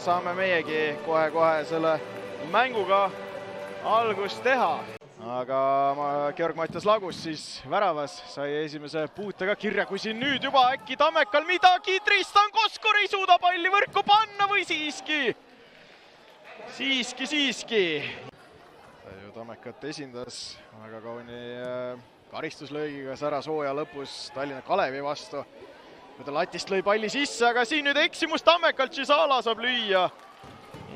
saame meiegi kohe-kohe selle mänguga algust teha. Aga Georg-Mattias Lagus siis väravas sai esimese puutega kirja, kui siin nüüd juba äkki Tammekal midagi. Tristan Koskor ei suuda palli võrku panna või siiski? Siiski. Ta ju Tammekat esindas väga kauni karistuslöögiga särasooja lõpus Tallinna Kalevi vastu. Kui ta latist lõi palli sisse, aga siin nüüd eksimus Tammekalt, Chisala saab lüüa.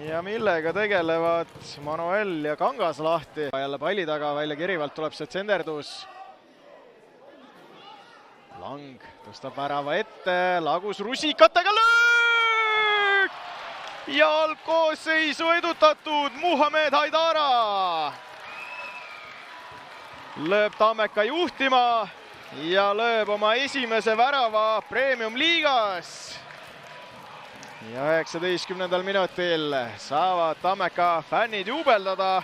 Ja millega tegelevad Manuel ja Kangas lahti. Jälle palli taga, välja kirivalt tuleb see tsenderdus. Lang tõstab värava ette, Lagus rusikatega löök! Ja algkoosseisu edutatud Muhamed Haidara lööb Tammeka juhtima ja lööb oma esimese värava Premium-liigas. Ja 19. minutil saavad Tammeka fännid juubeldada.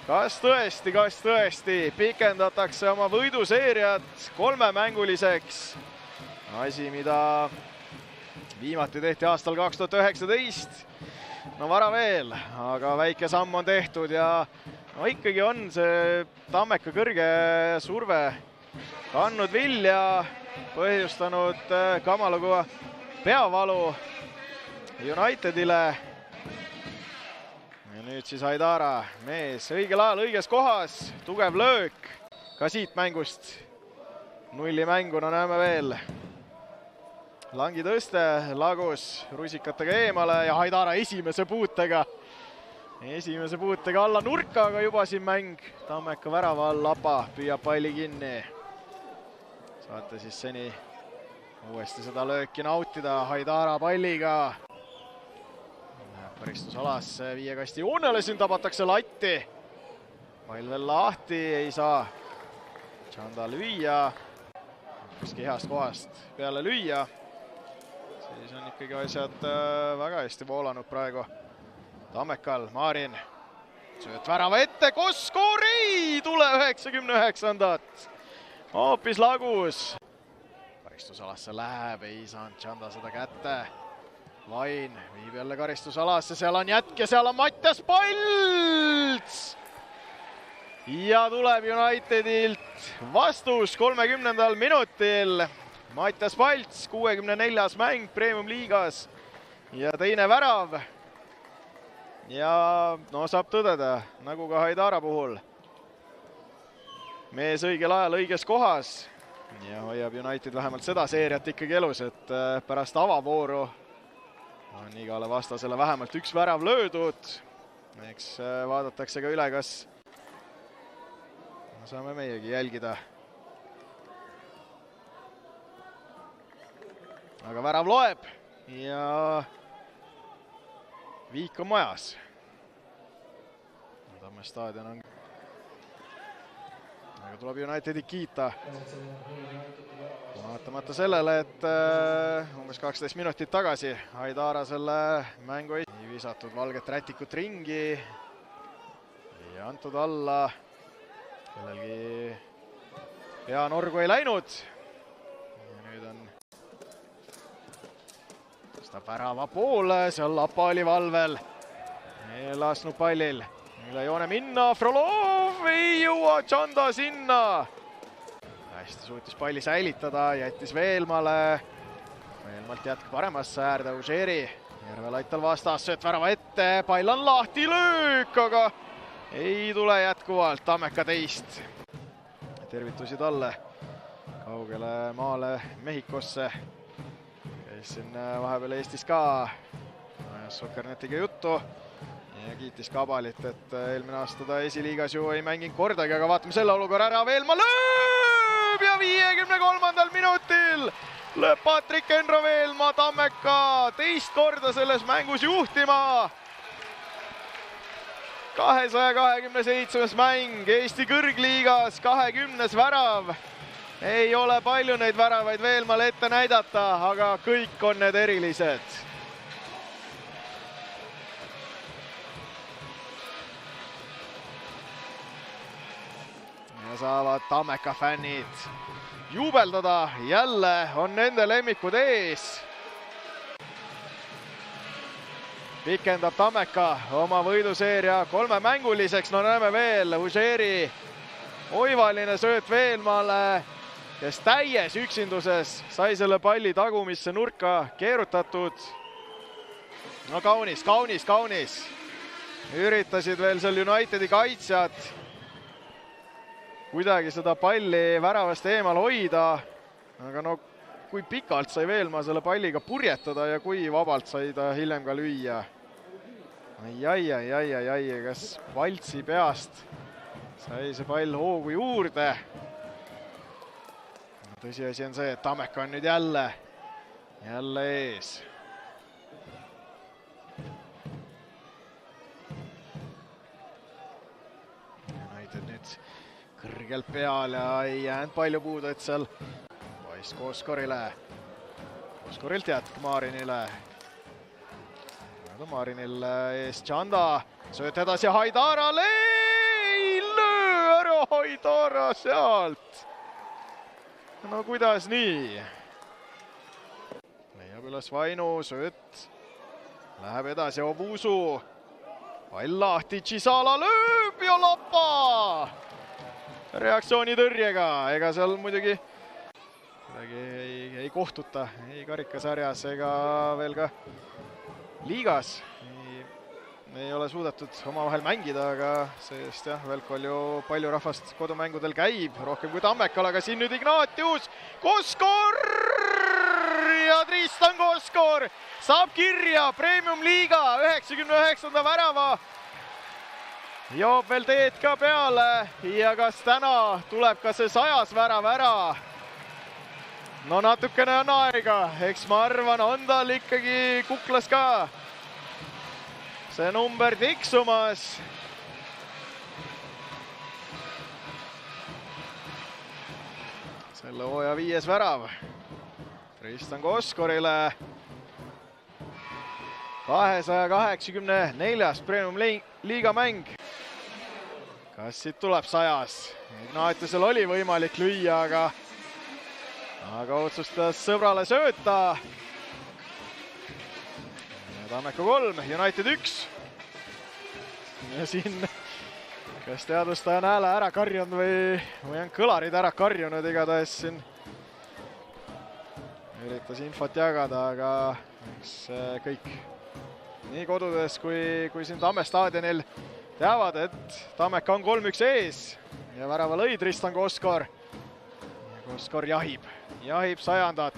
Kas tõesti pikendatakse oma võiduseeriat 3-mänguliseks. Asi, mida viimati tehti aastal 2019. No vara veel, aga väike samm on tehtud ja ikkagi on see Tammeka kõrge surve kandnud vilja, põhjustanud kamaluga peavalu Unitedile. Ja nüüd siis Haidara, mees õigel ajal õiges kohas, tugev löök. Ka siit mängust nullimänguna näeme veel. Langi tõste, Lagus rusikatega eemale ja Haidara esimese puutega alla nurka, aga juba siin mäng Tammeka värava all. Lapa püüab palli kinni. Saate siis seni uuesti seda lööki nautida Haidara palliga. Karistusalasse viie kasti joonele, siin tabatakse latti. Pall veel lahti, ei saa Chanda lüüa. Kuski heast kohast peale lüüa. Siis on ikkagi asjad väga hästi voolanud praegu Tammekal. Marin sööt värava ette, Koskor ei tule 99-ndat. Hoopis Lagus. Karistusalasse läheb, ei saanud Chanda seda kätte. Vain viib jälle karistusalasse, seal on jätk ja seal on Mattias Palts! Ja tuleb Unitedilt vastus 30. minutil. Mattias Palts, 64. mäng Premium-liigas ja teine värav. Ja no saab tõdeda, nagu ka Haidara puhul. Mees õigel ajal õiges kohas ja hoiab United vähemalt seda seeriat ikkagi elus, et pärast avavooru on igale vastasele vähemalt üks värav löödud. Eks vaadatakse ka üle, kas saame meiegi jälgida. Aga värav loeb ja viik on majas. Tamme staadion on. Aga tuleb Unitedi kiita. Vaatamata sellele, et umbes 12 minutit tagasi Haidara selle mängu ei visatud valget rätikut ringi. Ei antud alla. Kellelgi peanorgu ei läinud. Ja nüüd on tõstab värava poole, seal Lapa oli valvel. Ei lasknud pallil üle joone minna. Frolov ei jõua Chanda sinna. Hästi suutis palli säilitada, jättis Veelmale. Veelmalt jätk paremasse äärde Užeri. Järvel aital vastas, sööt värava ette, pall on lahti, löök, aga ei tule jätkuvalt Tammeka teist. Tervitusi talle kaugele maale Mehhikosse. Käis siin vahepeal Eestis ka Sokkernetiga juttu ja kiitis Kabalit, et eelmine aasta ta esiliigas ju ei mänginud kordagi, aga vaatame selle olukorra ära. Veelma lööb ja 53. minutil lööb Patrik Enro Veelma Tammeka teist korda selles mängus juhtima. 227. mäng Eesti kõrgliigas, 20. värav. Ei ole palju neid väravaid Veelmale ette näidata, aga kõik on need erilised. Ja saavad Tammeka fännid juubeldada, jälle on nende lemmikud ees. pikendab Tammeka oma võiduseeria 3-mänguliseks. No näeme veel Užeri oivaline sööt Veenmaale, kes täies üksinduses sai selle palli tagumisse nurka keerutatud. No kaunis. Üritasid veel seal Unitedi kaitsjad kuidagi seda palli väravast eemal hoida. Aga no kui pikalt sai Veelmaa selle palliga purjetada ja kui vabalt sai ta hiljem ka lüüa. Ai, kas Valtsi peast sai see pall hoogu juurde. Tõsiasi on see, et Tammeka on nüüd jälle ees. United nüüd kõrgelt peal ja ei jäänud palju puudu, et seal Paisk Koskorile. Koskorilt jätk Marinile. Marinil ees Tšanda, sööt edasi Haidarale. Ei löö ära Haidara sealt. No kuidas nii? Leiab üles Vainu, sööt. Läheb edasi Obusu. Pall lahti, Chisala lööb ja Lapa. Reaktsiooni tõrjega, ega seal muidugi ei kohtuta ei karikasarjas ega veel ka liigas. Ei ole suudetud omavahel mängida, aga seest jah, Velkol ju palju rahvast kodumängudel käib, rohkem kui Tammekal, aga siin nüüd Ignatius, Koskor ja Tristan Koskor saab kirja Premium Liiga 99. värava. Joob veel teed ka peale ja kas täna tuleb ka see 100. värav ära? No natukene on aega, eks ma arvan, on tal ikkagi kuklas ka see number tiksumas. Selle hooaja 5. värav Tristan Koskorile. 284. Premium Liiga mäng. Kas siit tuleb 100? Ignatiusel oli võimalik lüüa, aga otsustas sõbrale sööta. Tammeka 3, United 1. Ja siin kas teadustaja on hääle ära karjunud või on kõlarid ära karjunud, igatahes siin üritas infot jagada, aga eks kõik nii kodudes kui siin Tamme staadionil teavad, et Tammeka on 3-1 ees ja värava lõi Tristan Koskor. Koskor jahib 100.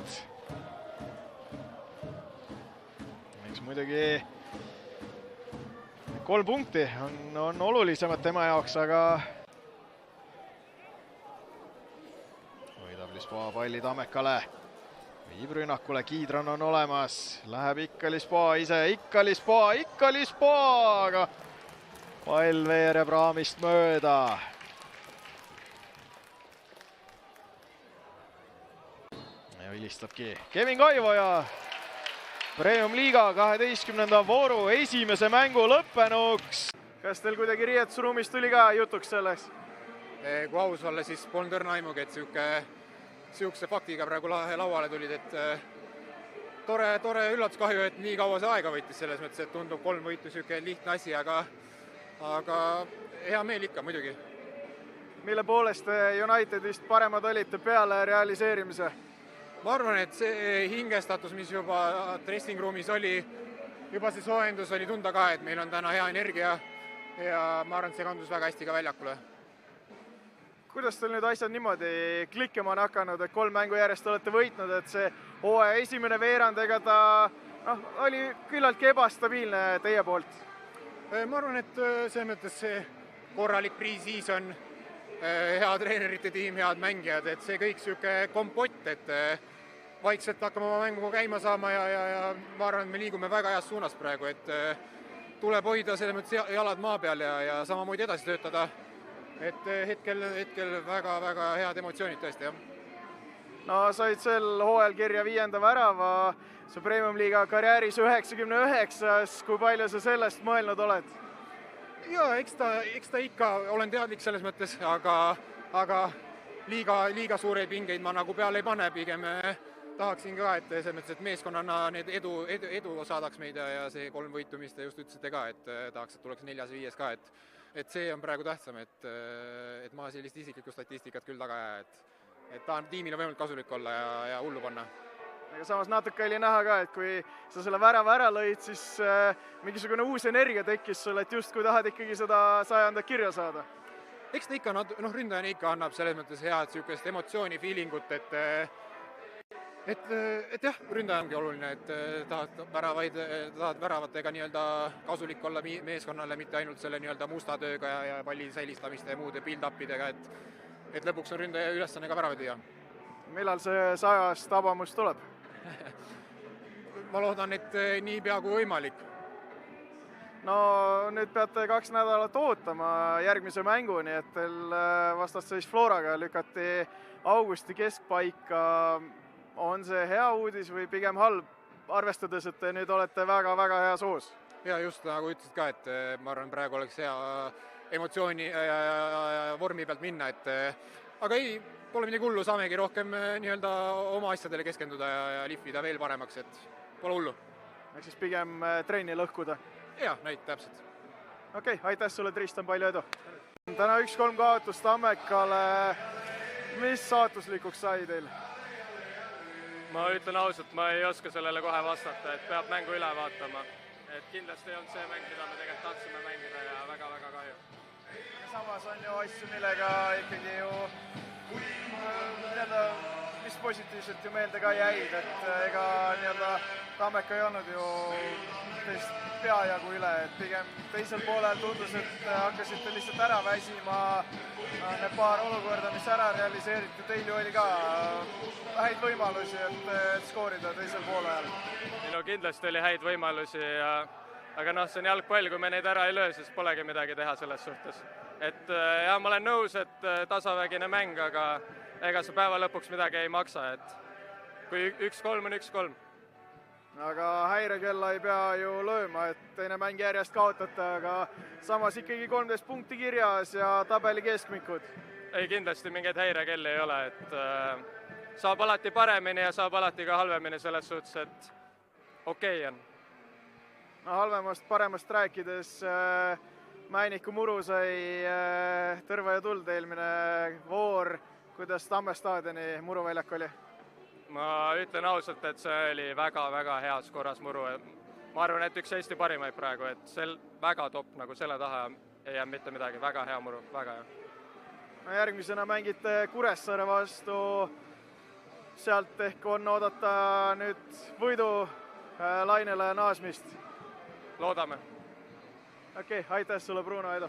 Muidugi 3 punkti on olulisemad tema jaoks, aga võidab Lisboa palli Tammekale. Viib rünnakule, Kiidron on olemas, läheb ikka Lisboa ise, ikka Lisboa, aga pall veereb raamist mööda. Ja vilistabki Kevin Kaivoja. Premium Liiga 12. vooru esimese mängu lõppenuks. Kas teil kuidagi riietusruumis tuli ka jutuks selleks? Kui aus olla, siis polnud õrna aimugi, et sihukese faktiga praegu lauale tulid, et tore üllatuskahju, et nii kaua see aega võttis, selles mõttes, et tundub 3 võitu sihuke lihtne asi, aga hea meel ikka muidugi. Mille poolest Unitedist paremad olite peale realiseerimise? Ma arvan, et see hingestatus, mis juba dressing roomis oli, juba see soojendus oli tunda ka, et meil on täna hea energia ja ma arvan, et see kandus väga hästi ka väljakule. Kuidas teil nüüd asjad niimoodi klikkima on hakanud, et 3 mängu järjest olete võitnud, et see hooaja esimene veerand, ega ta oli küllaltki ebastabiilne teie poolt? Ma arvan, et selles mõttes see korralik pre-season, hea treenerite tiim, head mängijad, et see kõik sihuke kompott, et vaikselt hakkame oma mänguga käima saama ja ma arvan, et me liigume väga heas suunas praegu, et tuleb hoida selles mõttes jalad maa peal ja samamoodi edasi töötada. Et hetkel väga head emotsioonid tõesti, jah. No said sel hooajal kirja 5. värava, su Premium Liiga karjääris 99, kui palju sa sellest mõelnud oled? Jaa, eks ta ikka olen teadlik selles mõttes, aga liiga suuri pingeid ma nagu peale ei pane, pigem tahaksin ka, et selles mõttes, et meeskonnana need edu saadaks meid ja see 3 võitu, mis te just ütlesite ka, et tahaks, et tuleks 4. ja 5. ka, et see on praegu tähtsam, et ma sellist isiklikku statistikat küll taga ei aja, et tahan tiimile võimalikult kasulik olla ja hullu panna. Aga samas natuke oli näha ka, et kui sa selle värava ära lõid, siis mingisugune uus energia tekkis sul, et justkui tahad ikkagi seda 100. kirja saada. Eks ta ikka, ründajana ikka annab selles mõttes head sihukest emotsiooni, feelingut, et jah, ründaja ongi oluline, et tahad väravatega nii-öelda kasulik olla meeskonnale, mitte ainult selle nii-öelda musta tööga ja palli säilistamiste ja muude build-upidega, et lõpuks on ründaja ülesanne ka väravaid lüüa. Millal see 100. tabamus tuleb? Ma loodan, et nii pea kui võimalik. No nüüd peate 2 nädalat ootama järgmise mänguni, et teil vastasseis Floraga lükati augusti keskpaika. On see hea uudis või pigem halb, arvestades, et te nüüd olete väga-väga heas hoos? Ja just nagu ütlesid ka, et ma arvan, praegu oleks hea emotsiooni ja vormi pealt minna, aga ei, pole midagi hullu, saamegi rohkem nii-öelda oma asjadele keskenduda ja lihvida veel paremaks, et pole hullu. Ehk siis pigem trenni lõhkuda? Jah, täpselt. Okei, aitäh sulle, Tristan, palju edu! Täna 1-3 kaotus Tammekale. Mis saatuslikuks sai teil? Ma ütlen ausalt, ma ei oska sellele kohe vastata, et peab mängu üle vaatama. Et kindlasti ei olnud see mäng, mida me tegelikult tahtsime mängida ja väga-väga kahju. Samas on ju asju, millega ikkagi ju mis positiivselt ju meelde ka jäid, et ega nii-öelda Tammeka ei olnud ju teist peajagu üle, et pigem teisel poolel tundus, et hakkasite lihtsalt ära väsima need paar olukorda, mis ära realiseeriti, teil ju oli ka häid võimalusi, et skoorida teisel poolel. No kindlasti oli häid võimalusi, aga see on jalgpall, kui me neid ära ei löö, siis polegi midagi teha selles suhtes. Et ja ma olen nõus, et tasavägine mäng, aga ega see päeva lõpuks midagi ei maksa, et kui 1-3 on 1-3. Aga häirekella ei pea ju lööma, et teine mäng järjest kaotate, aga samas ikkagi 13 punkti kirjas ja tabeli keskmikud. Ei, kindlasti mingeid häirekelli ei ole, et saab alati paremini ja saab alati ka halvemini selles suhtes, et okei on. No halvemast, paremast rääkides Mäiniku muru sai tõrva ja tuld eelmine voor, kuidas Tamme staadioni muruväljak oli? Ma ütlen ausalt, et see oli väga-väga heas korras muru. Ma arvan, et üks Eesti parimaid praegu, et see väga top, nagu selle taha ei jää mitte midagi. Väga hea muru, väga hea. No järgmisena mängite Kuressaare vastu. Sealt ehk on oodata nüüd võidu lainele naasmist. Loodame. Okei, aitäh sulle, Bruno, edu!